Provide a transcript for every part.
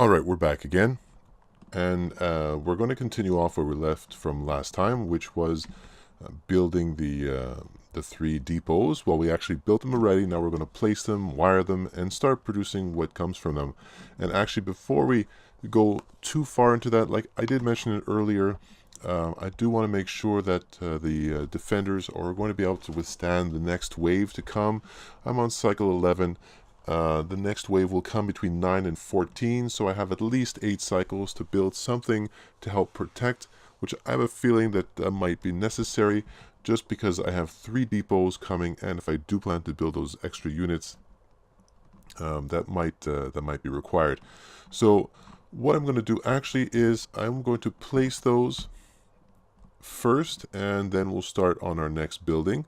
All right, we're back again, and we're going to continue off where we left from last time, which was building the three depots. Well, we actually built them already. Now we're going to place them, wire them, and start producing what comes from them. And actually, before we go too far into that, like I did mention it earlier, I do want to make sure that the defenders are going to be able to withstand the next wave to come. I'm on cycle 11. The next wave will come between 9 and 14, so I have at least 8 cycles to build something to help protect, which I have a feeling that might be necessary just because I have 3 depots coming, and if I do plan to build those extra units, that might be required. So what I'm going to do actually is I'm going to place those first, and then we'll start on our next building.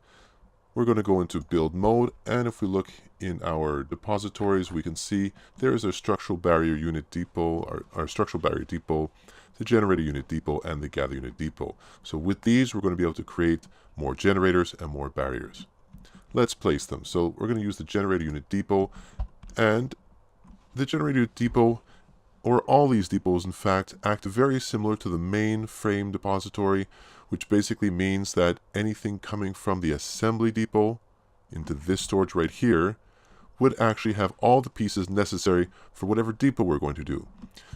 We're going to go into build mode, and if we look in our depositories, we can see there is a structural barrier unit depot, our structural barrier depot, the generator unit depot, and the gather unit depot. So with these, we're going to be able to create more generators and more barriers. Let's place them. So we're going to use the generator unit depot, and the generator unit depot, or all these depots in fact, act very similar to the main frame depository, which basically means that anything coming from the assembly depot into this storage right here would actually have all the pieces necessary for whatever depot we're going to do.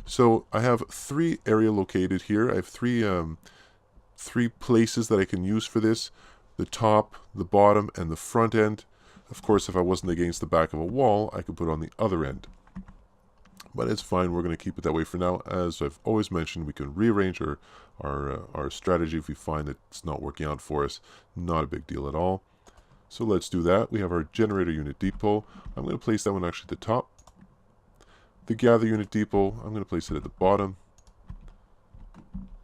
So I have 3 area located here. I have three places that I can use for this: the top, the bottom, and the front end. Of course, if I wasn't against the back of a wall, I could put it on the other end. But it's fine, we're going to keep it that way for now. As I've always mentioned, we can rearrange our strategy if we find that it's not working out for us. Not a big deal at all. So let's do that. We have our generator unit depot. I'm going to place that one actually at the top. The gather unit depot, I'm going to place it at the bottom.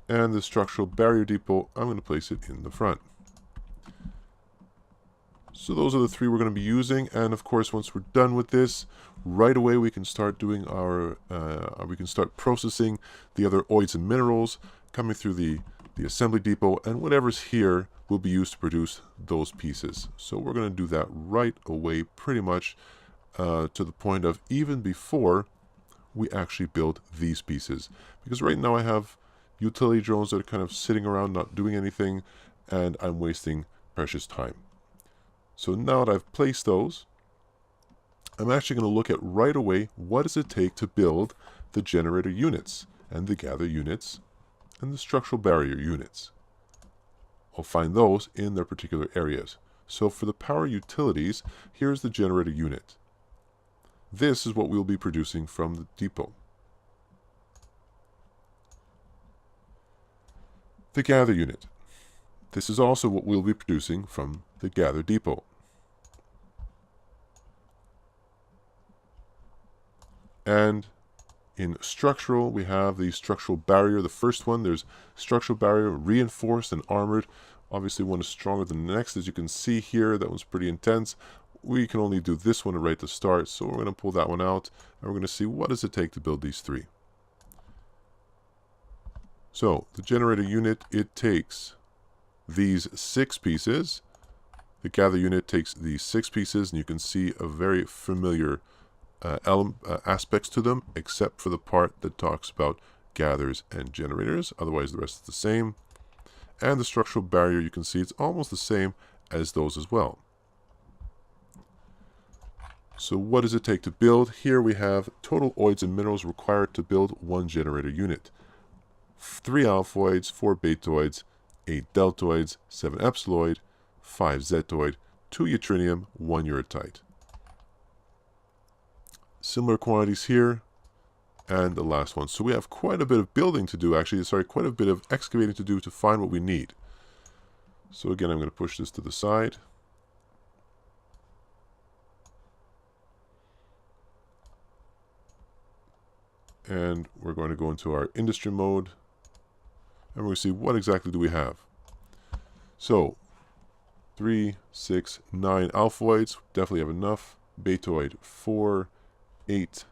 And the structural barrier depot, I'm going to place it in the front. So those are the 3 we're going to be using, and of course once we're done with this, right away we can start doing we can start processing the other oids and minerals coming through the assembly depot, and whatever's here will be used to produce those pieces. So we're going to do that right away, pretty much to the point of even before we actually build these pieces. Because right now I have utility drones that are kind of sitting around not doing anything, and I'm wasting precious time. So now that I've placed those, I'm actually going to look at right away what does it take to build the generator units and the gather units and the structural barrier units. I'll find those in their particular areas. So for the power utilities, here's the generator unit. This is what we'll be producing from the depot. The gather unit. This is also what we'll be producing from the gather depot. And in structural, we have the structural barrier. The first one, there's structural barrier, reinforced and armored. Obviously one is stronger than the next. As you can see here, that one's pretty intense. We can only do this one right to start, so we're going to pull that one out, and we're going to see what does it take to build these 3. So the generator unit, it takes these 6 pieces. The gather unit takes these 6 pieces, and you can see a very familiar aspects to them, except for the part that talks about gathers and generators. Otherwise the rest is the same. And the structural barrier, you can see it's almost the same as those as well. So what does it take to build? Here we have total oids and minerals required to build 1 generator unit: 3 alphoids, 4 betoids, 8 deltoids, 7 epsiloid, 5 zetoid, 2 yttrinium, 1 uretite. Similar quantities here, and the last one. So we have quite a bit of building to do, actually, quite a bit of excavating to do to find what we need. So again, I'm going to push this to the side. And we're going to go into our industry mode, and we're going to see what exactly do we have. So 3, 6, 9 alphoids, definitely have enough. Betoid 4, 8,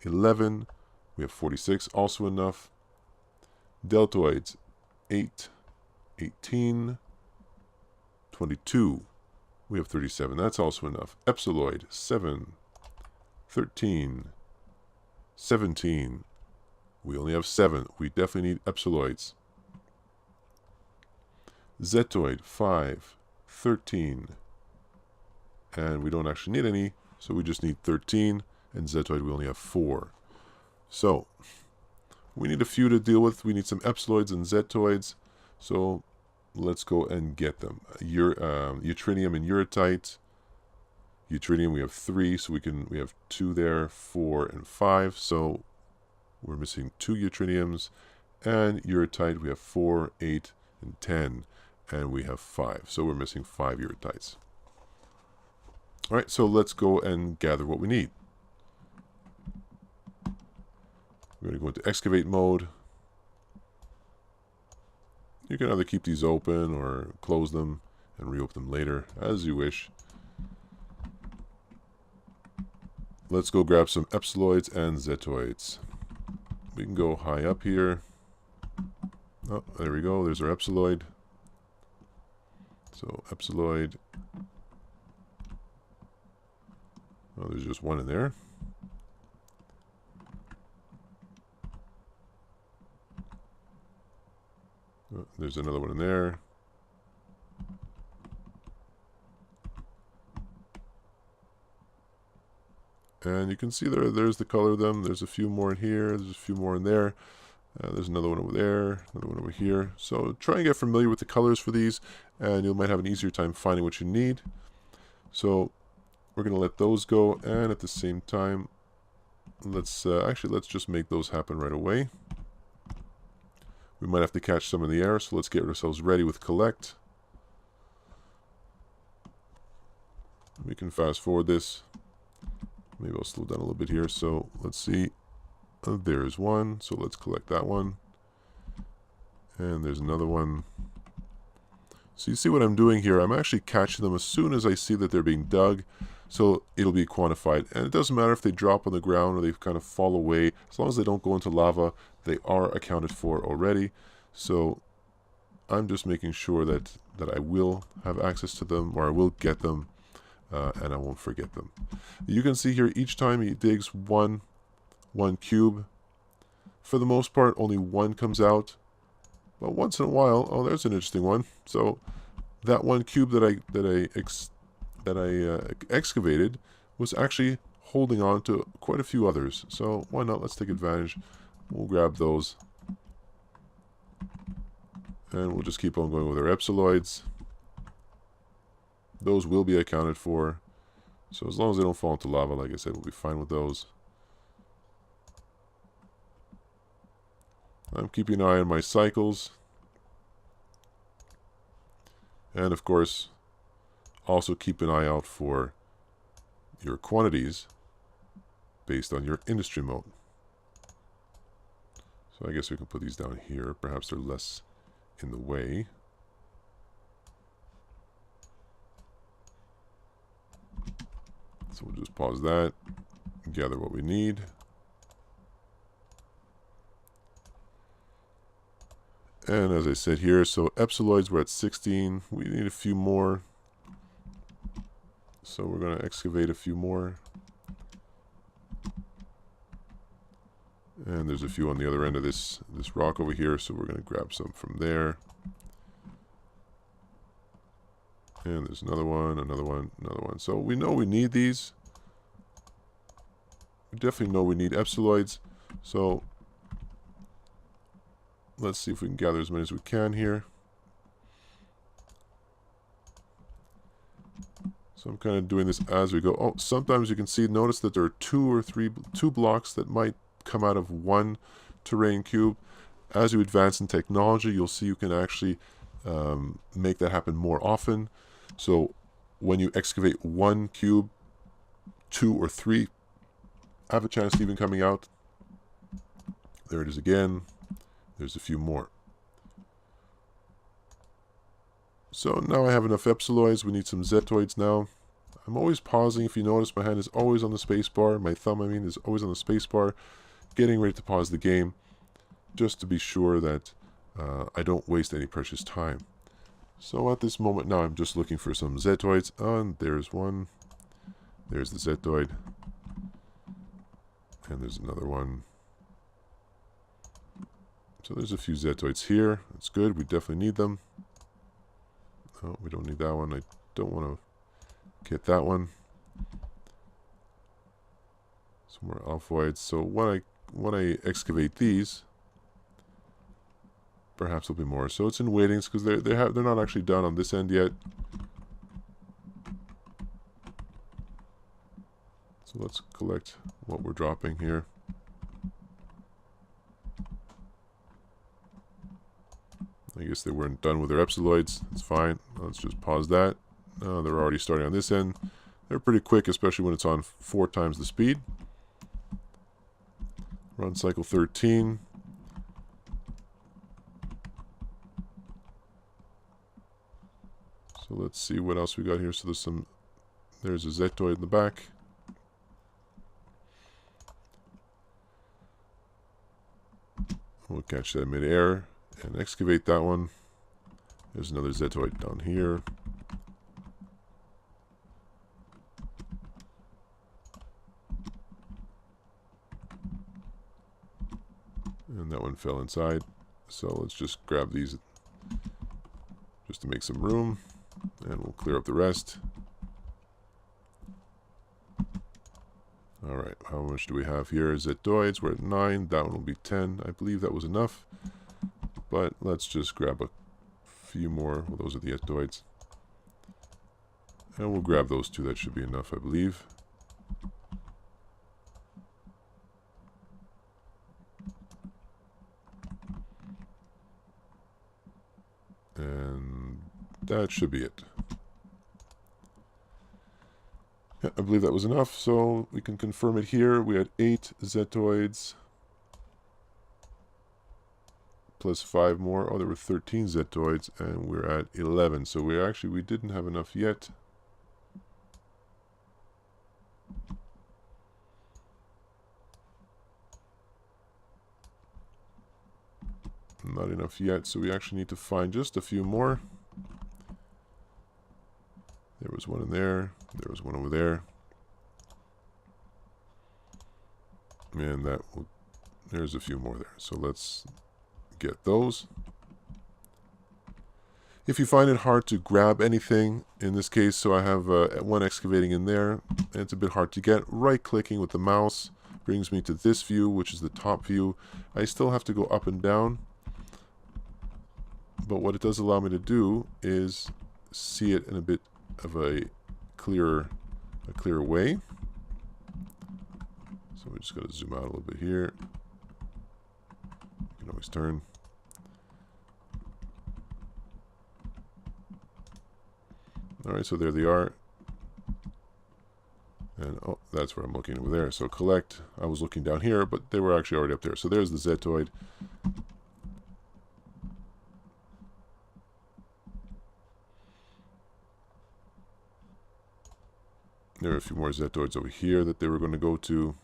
11, we have 46, also enough. Deltoids 8, 18, 22, we have 37, that's also enough. Epsiloid 7, 13, 17. We only have 7. We definitely need epsiloids. Zetoid, 5. 13. And we don't actually need any, so we just need 13. And zetoid, we only have 4. So, we need a few to deal with. We need some epsiloids and zetoids. So, let's go and get them. Yttrinium and uretite. Yttrinium, we have 3, so we have 2 there, 4 and 5. So, we're missing 2 yttriniums. And uretite, we have 4, 8, and 10. And we have 5. So, we're missing 5 uretites. Alright, so let's go and gather what we need. We're going to go into excavate mode. You can either keep these open or close them and reopen them later, as you wish. Let's go grab some epsiloids and zetoids. We can go high up here. Oh, there we go. There's our epsiloid. So, epsiloid. Oh, there's just one in there. Oh, there's another one in there. And you can see there's the color of them. There's a few more in here. There's a few more in there. There's another one over there. Another one over here. So try and get familiar with the colors for these, and you might have an easier time finding what you need. So we're going to let those go, and at the same time, let's just make those happen right away. We might have to catch some in the air, so let's get ourselves ready with collect. We can fast forward this. Maybe I'll slow down a little bit here. So let's see. There's one, so let's collect that one. And there's another one. So you see what I'm doing here? I'm actually catching them as soon as I see that they're being dug. So it'll be quantified. And it doesn't matter if they drop on the ground or they kind of fall away. As long as they don't go into lava, they are accounted for already. So I'm just making sure that I will have access to them, or I will get them, and I won't forget them. You can see here each time he digs one cube. For the most part, only one comes out. But once in a while, oh, there's an interesting one. So that one cube that I excavated was actually holding on to quite a few others. So why not? Let's take advantage. We'll grab those. And we'll just keep on going with our epsiloids. Those will be accounted for. So as long as they don't fall into lava, like I said, we'll be fine with those. I'm keeping an eye on my cycles. And of course, also keep an eye out for your quantities based on your industry mode. So I guess we can put these down here. Perhaps they're less in the way. So we'll just pause that, gather what we need. And as I said here, so epsiloids we're at 16. We need a few more. So we're going to excavate a few more. And there's a few on the other end of this rock over here, so we're going to grab some from there. And there's another one, another one, another one. So we know we need these. We definitely know we need epsiloids. So let's see if we can gather as many as we can here. So I'm kind of doing this as we go. Oh, sometimes you can notice that there are two blocks that might come out of one terrain cube. As you advance in technology, you'll see you can actually make that happen more often. So when you excavate one cube, 2 or 3 have a chance of even coming out. There it is again. There's a few more. So now I have enough epsiloids. We need some zetoids now. I'm always pausing. If you notice, my hand is always on the space bar. My thumb, I mean, is always on the space bar, getting ready to pause the game, just to be sure that I don't waste any precious time. So at this moment now, I'm just looking for some zetoids. And there's one. There's the zetoid. And there's another one. So there's a few Zetoids here. That's good. We definitely need them. Oh, we don't need that one. I don't want to get that one. Some more alphoids. So when I excavate these, perhaps there'll be more. So it's in waitings because they're not actually done on this end yet. So let's collect what we're dropping here. I guess they weren't done with their epsiloids. It's fine. Let's just pause that. They're already starting on this end. They're pretty quick, especially when it's on 4 times the speed. Run cycle 13. So let's see what else we got here. So there's a Zetoid in the back. We'll catch that mid-air and excavate that one. There's another Zetoid down here. And that one fell inside. So let's just grab these just to make some room. And we'll clear up the rest. Alright, how much do we have here? Zetoids, we're at 9. That one will be 10. I believe that was enough. But let's just grab a few more. Well, those are the Zetoids. And we'll grab those 2. That should be enough, I believe. And that should be it. Yeah, I believe that was enough, so we can confirm it here. We had 8 Zetoids plus 5 more. Oh, there were 13 Zetoids, and we're at 11. So we didn't have enough yet. Not enough yet, so we actually need to find just a few more. There was one in there. There was one over there. And there's a few more there. So let's get those. If you find it hard to grab anything, in this case, so I have one excavating in there, and it's a bit hard to get, right-clicking with the mouse brings me to this view, which is the top view. I still have to go up and down, but what it does allow me to do is see it in a bit of a clearer way. So we just got to zoom out a little bit here. You can always turn. Alright, so there they are. And oh, that's where I'm looking over there. So collect, I was looking down here, but they were actually already up there. So there's the Zetoid. There are a few more Zetoids over here that they were going to go to.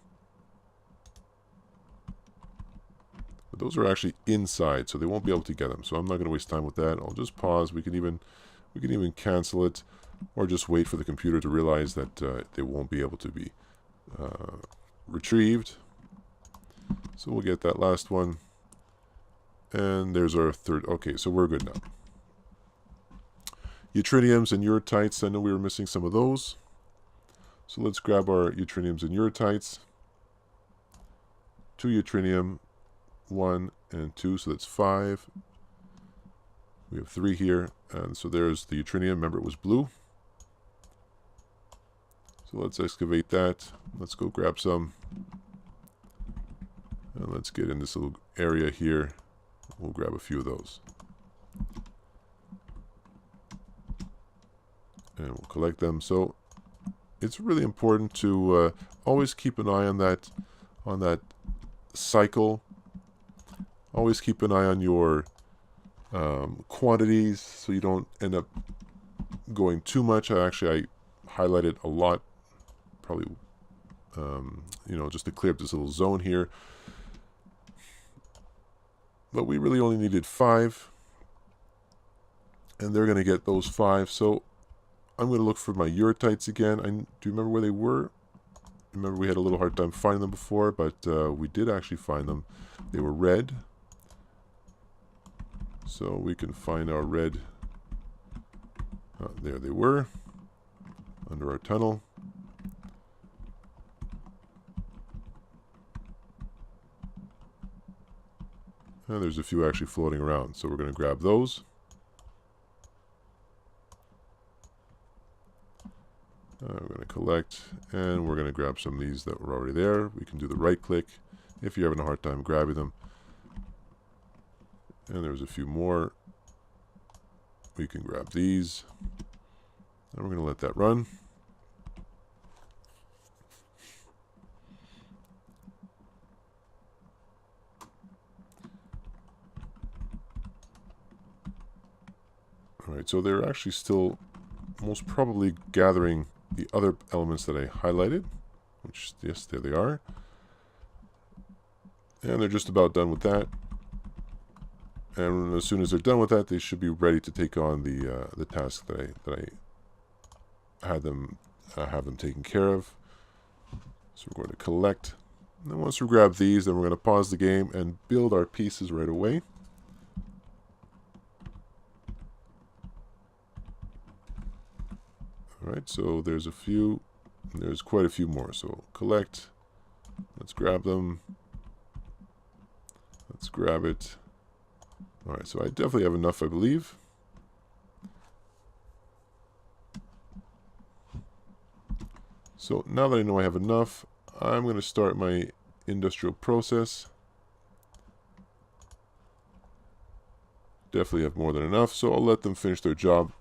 But those are actually inside, so they won't be able to get them. So I'm not going to waste time with that. I'll just pause. We can even cancel it, or just wait for the computer to realize that they won't be able to be retrieved. So we'll get that last one. And there's our third. Okay, so we're good now. Yttriniums and uretites. I know we were missing some of those. So let's grab our yttriniums and uretites. 2 yttrinium, 1 and 2, so that's 5. We have 3 here, and so there's the yttrinium. Remember, it was blue. So let's excavate that. Let's go grab some. And let's get in this little area here. We'll grab a few of those. And we'll collect them. So it's really important to always keep an eye on that cycle. Always keep an eye on your quantities, so you don't end up going too much. I highlighted a lot, probably, just to clear up this little zone here. But we really only needed 5, and they're going to get those 5. So I'm going to look for my uretites again. Do you remember where they were? Remember, we had a little hard time finding them before, but we did actually find them. They were red. So we can find our red. There they were, under our tunnel. And there's a few actually floating around, so we're going to grab those. We're going to collect, and we're going to grab some of these that were already there. We can do the right click if you're having a hard time grabbing them. And there's a few more. We can grab these, and we're going to let that run. Alright, so they're actually still most probably gathering the other elements that I highlighted, which, yes, there they are. And they're just about done with that. And as soon as they're done with that, they should be ready to take on the task that I had them have them taken care of. So we're going to collect. And then once we grab these, then we're going to pause the game and build our pieces right away. Alright, so there's a few, there's quite a few more. So collect, let's grab them, let's grab it. Alright, so I definitely have enough, I believe. So now that I know I have enough, I'm going to start my industrial process. Definitely have more than enough, so I'll let them finish their job.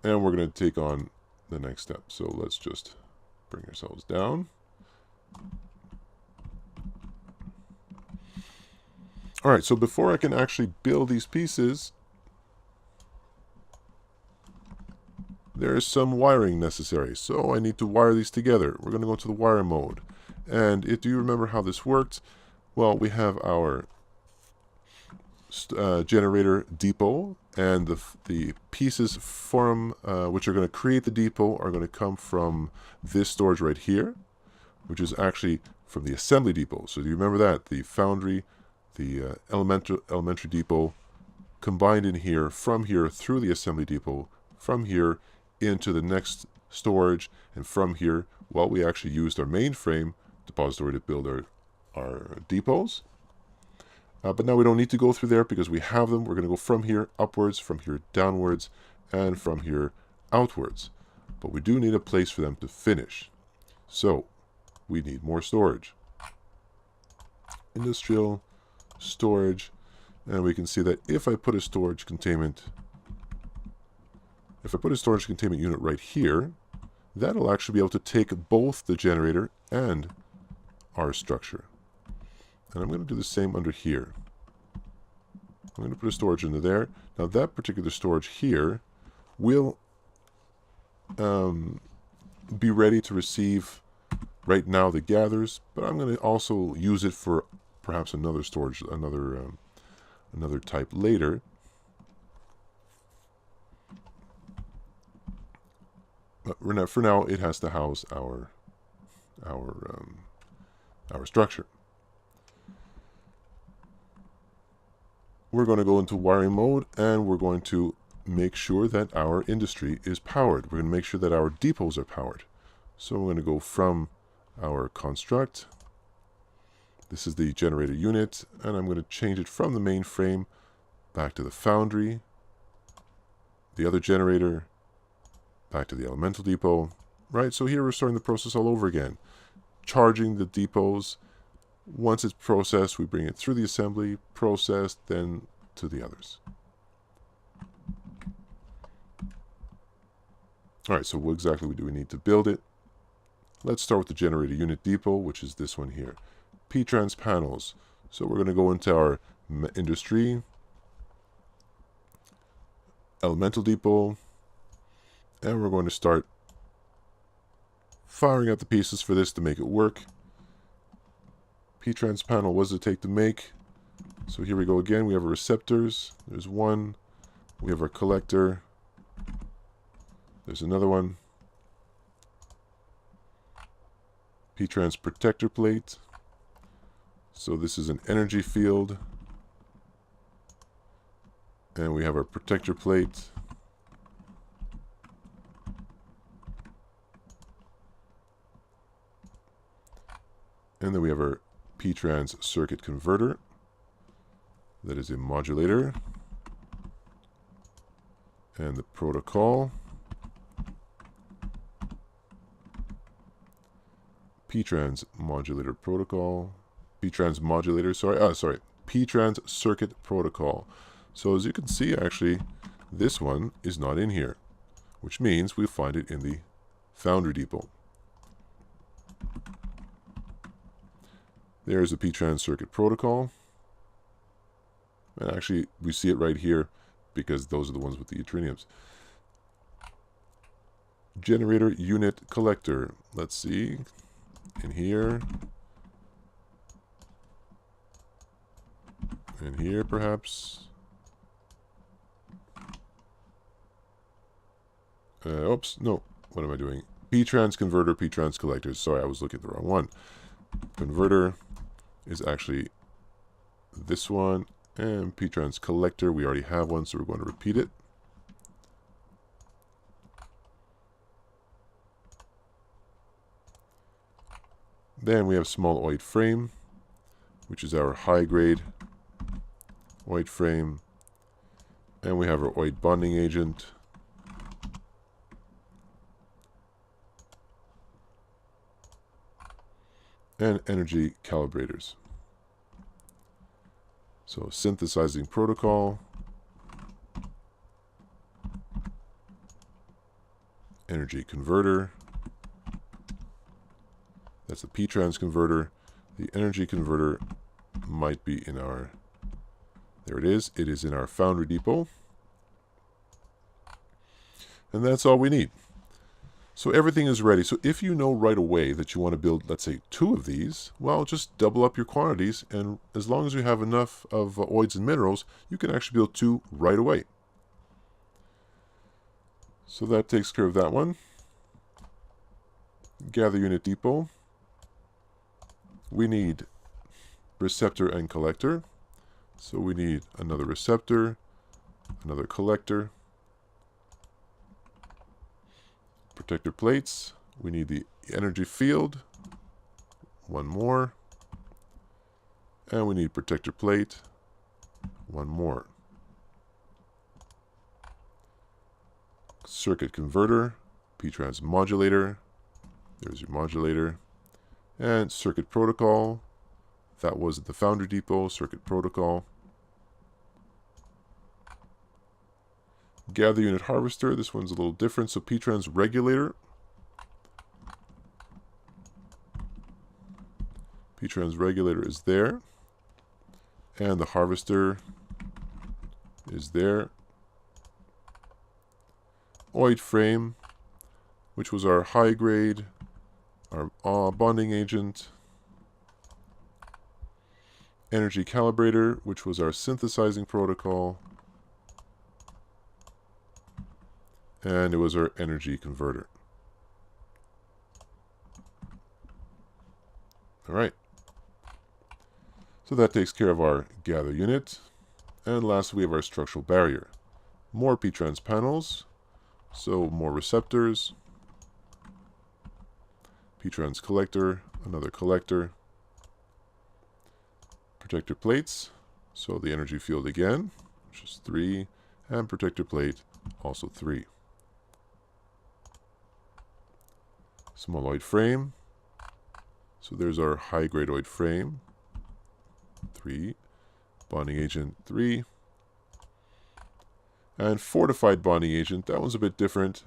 And we're going to take on the next step. So let's just bring ourselves down. Alright, so before I can actually build these pieces, there is some wiring necessary. So I need to wire these together. We're going to go to the wire mode. And do you remember how this worked? Well, we have our generator depot, and the pieces from which are going to create the depot are going to come from this storage right here, which is actually from the assembly depot. So do you remember that? The foundry, the elementary depot combined in here, from here through the assembly depot, from here into the next storage, and from here, well, we actually used our mainframe depository to build our depots. But now we don't need to go through there because we have them. We're going to go from here upwards, from here downwards, and from here outwards. But we do need a place for them to finish. So we need more storage. Industrial storage. And we can see that if I put a storage containment, unit right here, that'll actually be able to take both the generator and our structure. And I'm going to do the same under here. I'm going to put a storage into there. Now that particular storage here will be ready to receive right now the gathers, but I'm going to also use it for perhaps another storage, another type later. But for now, it has to house our structure. We're going to go into wiring mode, and we're going to make sure that our industry is powered. We're going to make sure that our depots are powered. So we're going to go from our construct. This is the generator unit, and I'm going to change it from the mainframe back to the foundry, the other generator, back to the elemental depot. Right, so here we're starting the process all over again. Charging the depots. Once it's processed, we bring it through the assembly, processed, then to the others. Alright, so what exactly do we need to build it? Let's start with the generator unit depot, which is this one here. P-trans panels. So we're going to go into our industry, elemental depot, and we're going to start firing out the pieces for this to make it work. P-trans panel, what does it take to make? So here we go again. We have our receptors. There's one. We have our collector. There's another one. P-trans protector plate. So this is an energy field. And we have our protector plate. And then we have our P-trans circuit converter. That is a modulator. And the protocol. P-trans modulator protocol. P-trans modulator, sorry. P-trans circuit protocol. So as you can see, actually, this one is not in here, which means we find it in the Foundry depot. There's the P-trans circuit protocol. And actually, we see it right here because those are the ones with the yttriums. Generator unit collector. Let's see. In here. In here, perhaps. Oops, no. What am I doing? P-trans converter, P-trans collector. Sorry, I was looking at the wrong one. Converter is actually this one. And P-trans collector, we already have one, so we're going to repeat it. Then we have small OID frame, which is our high-grade OID frame. And we have our OID bonding agent. And energy calibrators. So synthesizing protocol, energy converter, that's the P-trans converter. The energy converter might be in our, there it is in our Foundry depot. And that's all we need. So everything is ready. So if you know right away that you want to build, let's say, 2 of these, well, just double up your quantities. And as long as you have enough of oids and minerals, you can actually build 2 right away. So that takes care of that one. Gather unit depot. We need receptor and collector. So we need another receptor, another collector. Protector plates, we need the energy field, one more, and we need protector plate, one more. Circuit converter, P-trans modulator, there's your modulator, and circuit protocol, that was at the Foundry depot, circuit protocol. Gather unit harvester, this one's a little different, so P-trans regulator. P-trans regulator is there. And the harvester is there. OID frame, which was our high grade, our bonding agent. Energy calibrator, which was our synthesizing protocol. And it was our energy converter. All right. So that takes care of our gather unit. And lastly, we have our structural barrier. More P-trans panels. So more receptors. P-trans collector, another collector. Protector plates. So the energy field again, which is 3. And protector plate, also 3. Small OID frame. So there's our high-grade OID frame. 3. Bonding agent 3. And fortified bonding agent. That one's a bit different.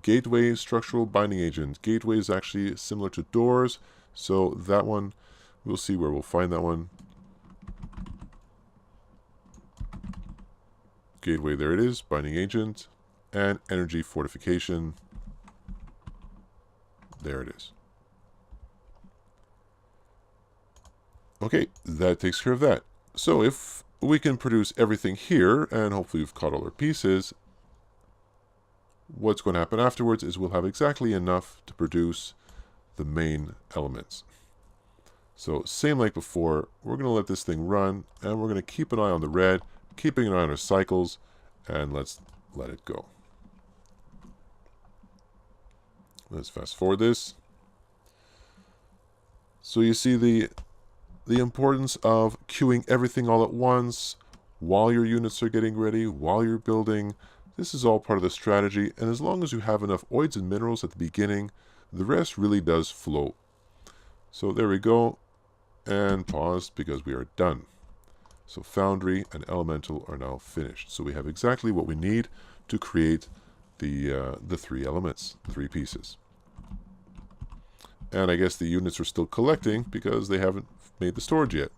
Gateway structural binding agent. Gateway is actually similar to doors. So that one, we'll see where we'll find that one. Gateway, there it is. Binding agent. And energy fortification. There it is. Okay, that takes care of that. So if we can produce everything here, and hopefully we've caught all our pieces, what's going to happen afterwards is we'll have exactly enough to produce the main elements. So same like before, we're going to let this thing run, and we're going to keep an eye on the red, keeping an eye on our cycles, and let's let it go. Let's fast forward this. So you see the importance of queuing everything all at once while your units are getting ready, while you're building. This is all part of the strategy, and as long as you have enough oids and minerals at the beginning, the rest really does flow. So there we go, and pause because we are done. So Foundry and Elemental are now finished. So we have exactly what we need to create the three elements, three pieces. And I guess the units are still collecting because they haven't made the storage yet.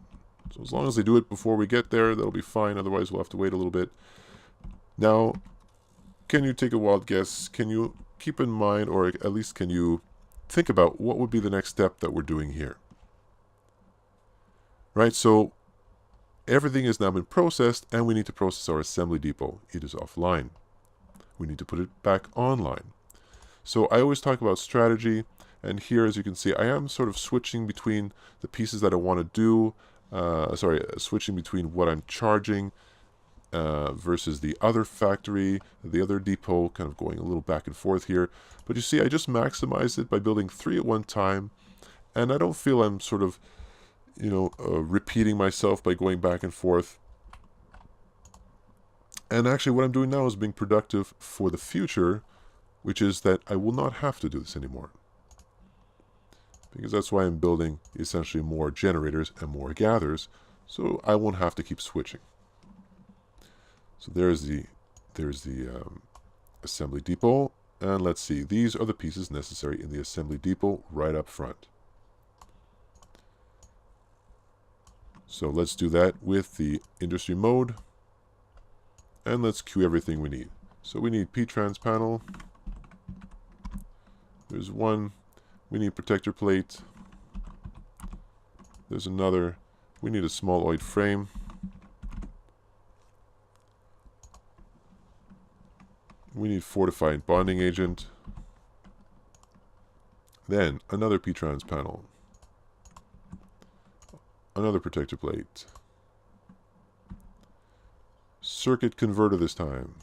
So as long as they do it before we get there, that'll be fine. Otherwise, we'll have to wait a little bit. Now, can you take a wild guess? Can you keep in mind, or at least can you think about what would be the next step that we're doing here? Right, so everything has now been processed, and we need to process our assembly depot. It is offline. We need to put it back online. So I always talk about strategy, and here, as you can see, I am sort of switching between the pieces that I want to do, switching between what I'm charging versus the other factory, the other depot, kind of going a little back and forth here. But you see, I just maximized it by building 3 at one time, and I don't feel I'm sort of, repeating myself by going back and forth. And actually what I'm doing now is being productive for the future, which is that I will not have to do this anymore. Because that's why I'm building essentially more generators and more gathers, so I won't have to keep switching. So there's the assembly depot, and let's see, these are the pieces necessary in the assembly depot right up front. So let's do that with the industry mode, and let's queue everything we need. So we need P-trans panel. There's one. We need protector plate. There's another. We need a small oid frame. We need fortified bonding agent. Then another P-trans panel. Another protector plate. Circuit converter this time.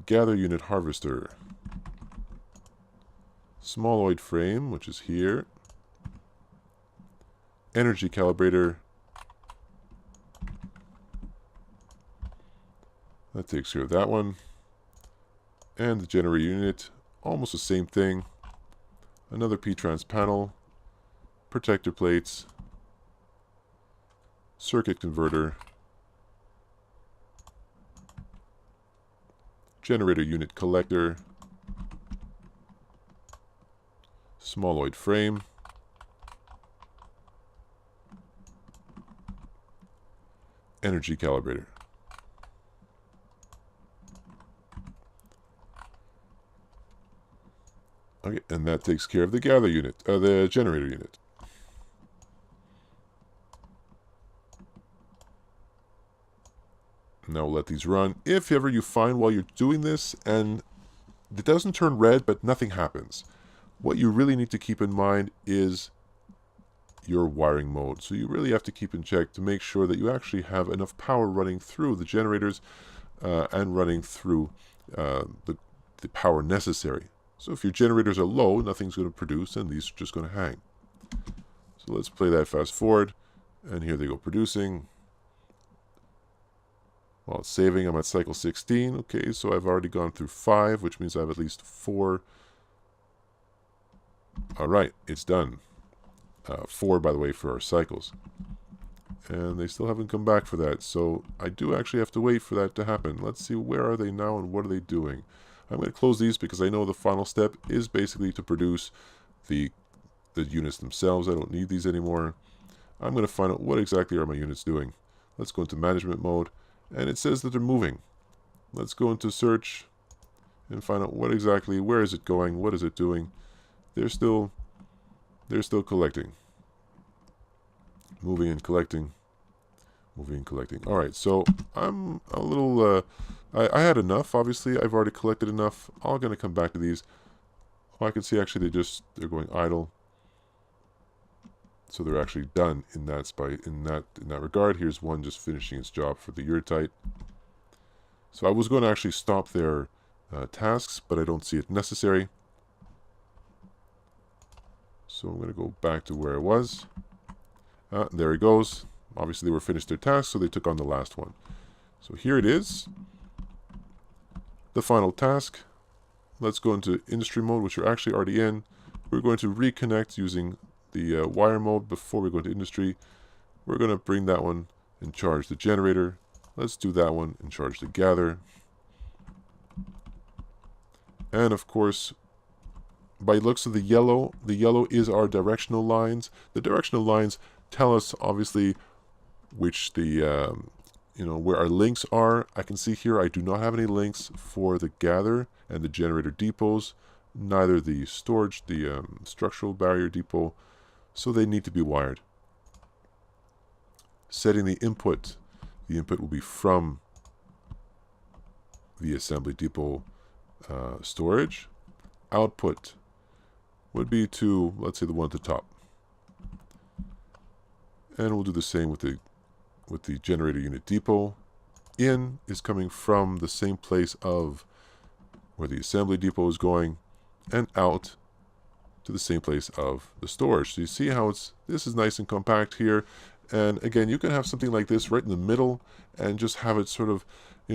Gather unit harvester. Small oid frame, which is here. Energy calibrator. That takes care of that one. And the generator unit, almost the same thing. Another P-trans panel, protector plates, circuit converter, generator unit collector, small oid frame, energy calibrator. Okay, and that takes care of the gather unit, the generator unit. Now we'll let these run. If ever you find while you're doing this and it doesn't turn red but nothing happens, what you really need to keep in mind is your wiring mode. So you really have to keep in check to make sure that you actually have enough power running through the generators and running through the power necessary. So if your generators are low, nothing's going to produce, and these are just going to hang. So let's play that fast forward, and here they go producing. While it's saving, I'm at cycle 16. Okay, so I've already gone through 5, which means I have at least 4. All right, it's done. 4, by the way, for our cycles. And they still haven't come back for that, so I do actually have to wait for that to happen. Let's see, where are they now and what are they doing? I'm going to close these because I know the final step is basically to produce the units themselves. I don't need these anymore. I'm going to find out what exactly are my units doing. Let's go into management mode, and it says that they're moving. Let's go into search and find out what exactly, where is it going, what is it doing. They're still collecting. Moving and collecting. Moving, collecting. All right, so I'm a little, I had enough, obviously. I've already collected enough. I'm going to come back to these. Oh, I can see actually they're going idle. So they're actually done in that regard. Here's one just finishing its job for the Urtite. So I was going to actually stop their tasks, but I don't see it necessary. So I'm going to go back to where I was. There it goes. Obviously, they were finished their task, so they took on the last one. So here it is. The final task. Let's go into industry mode, which we're actually already in. We're going to reconnect using the wire mode before we go into industry. We're going to bring that one and charge the generator. Let's do that one and charge the gather. And of course, by looks of the yellow is our directional lines. The directional lines tell us obviously which the where our links are. I can see here I do not have any links for the gather and the generator depots, neither the storage, the structural barrier depot, so they need to be wired. Setting the input will be from the assembly depot storage. Output would be to, let's say, the one at the top. And we'll do the same with the generator unit depot. In is coming from the same place of where the assembly depot is going, and out to the same place of the storage. So you see how this is nice and compact here. And again, you can have something like this right in the middle and just have it sort of,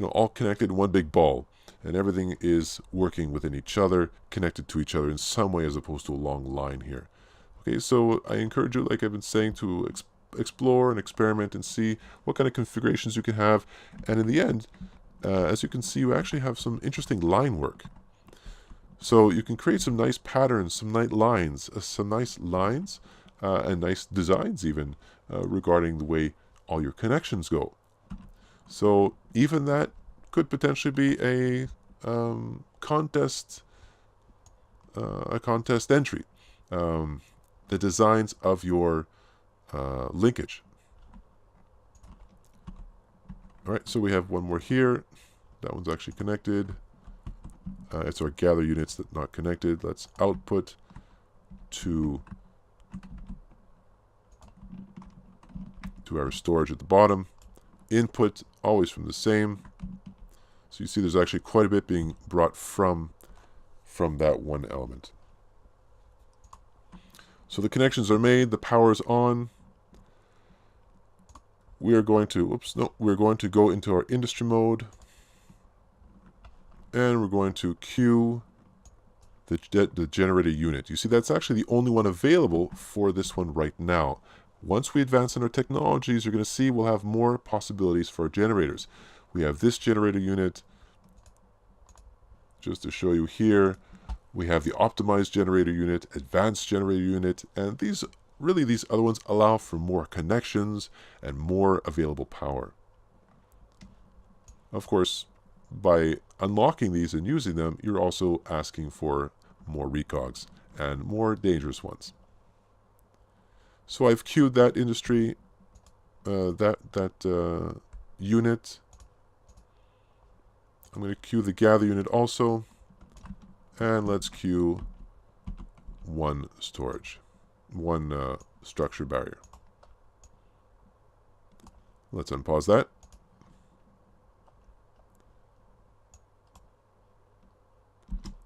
all connected in one big ball. And everything is working within each other, connected to each other in some way as opposed to a long line here. Okay, so I encourage you, like I've been saying, to explore and experiment and see what kind of configurations you can have. And in the end, as you can see, you actually have some interesting line work. So you can create some nice patterns, some nice lines, and nice designs even regarding the way all your connections go. So even that could potentially be a contest entry. The designs of your linkage. All right, so we have one more here. That one's actually connected. It's our gather units that not connected. Let's output to our storage at the bottom. Input always from the same. So you see there's actually quite a bit being brought from that one element. So the connections are made, the power is on. We are going to, we're going to go into our industry mode. And we're going to queue the generator unit. You see, that's actually the only one available for this one right now. Once we advance in our technologies, you're going to see we'll have more possibilities for our generators. We have this generator unit. Just to show you here, we have the optimized generator unit, advanced generator unit, and these other ones allow for more connections and more available power. Of course, by unlocking these and using them, you're also asking for more RECOGs and more dangerous ones. So I've queued that industry, unit. I'm going to queue the gather unit also, and let's queue one structure barrier. Let's unpause that.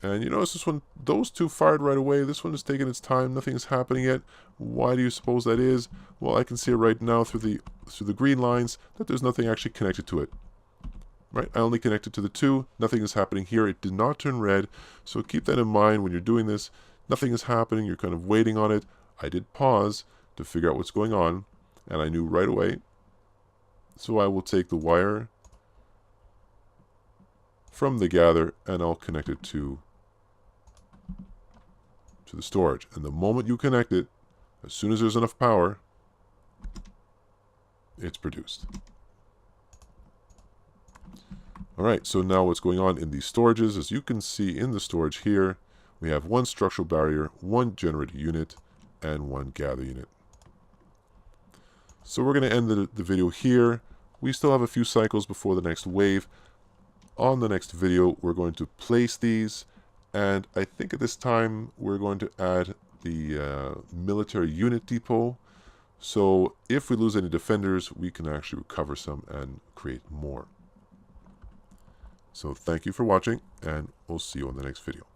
And you notice this one, those two fired right away. This one is taking its time. Nothing is happening yet. Why do you suppose that is? Well, I can see right now through the green lines that there's nothing actually connected to it. Right? I only connected to the two. Nothing is happening here. It did not turn red. So keep that in mind when you're doing this. Nothing is happening. You're kind of waiting on it. I did pause to figure out what's going on, and I knew right away. So I will take the wire from the gather and I'll connect it to the storage. And the moment you connect it, as soon as there's enough power, it's produced. All right, so now what's going on in these storages, as you can see in the storage here, we have one structural barrier, one generator unit, and one gather unit. So we're going to end the video here. We still have a few cycles before the next wave. On the next video, we're going to place these, and I think at this time we're going to add the military unit depot. So if we lose any defenders, we can actually recover some and create more. So thank you for watching, and we'll see you on the next video.